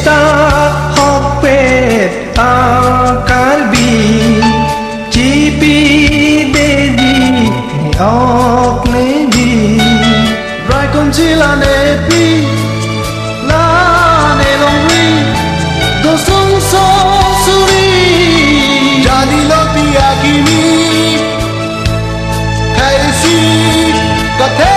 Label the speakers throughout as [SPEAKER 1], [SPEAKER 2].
[SPEAKER 1] Neta hokpet akarbi Cipi dedi ni ok nebi Rai kom chila nepi La ne longri Do song so suri Jadi lopi akini Kaisi kate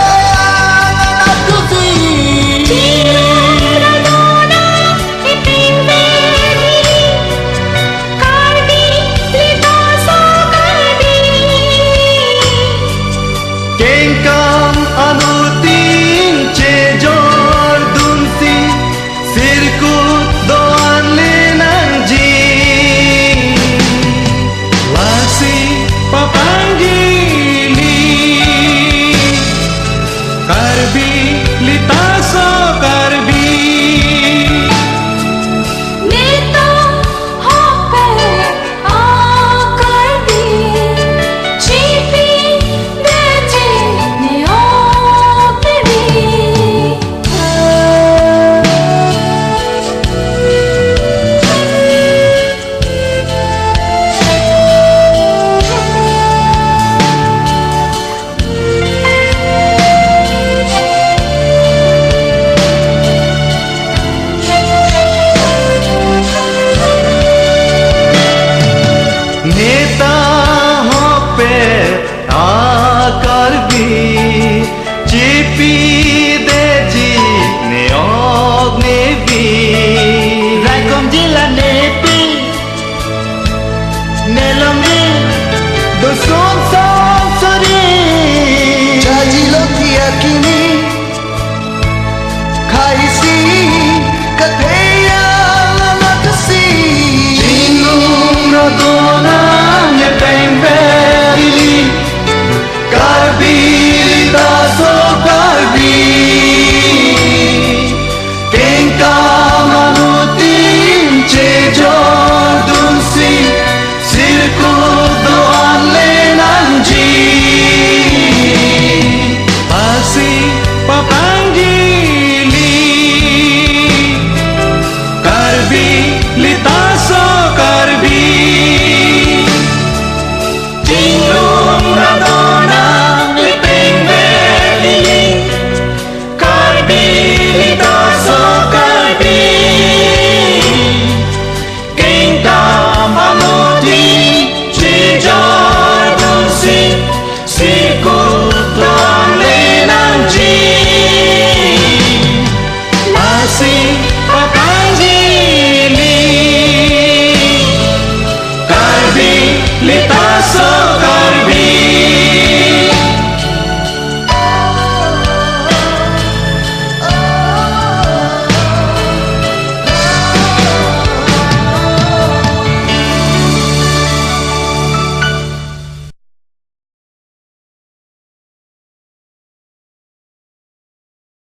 [SPEAKER 1] Neta hokpet akarbi Cipi deji ne og nebi Rai kom jila nepi Nelomri do son son sori Jaji loki akini Kaisi kateya lamakasi Jinung radon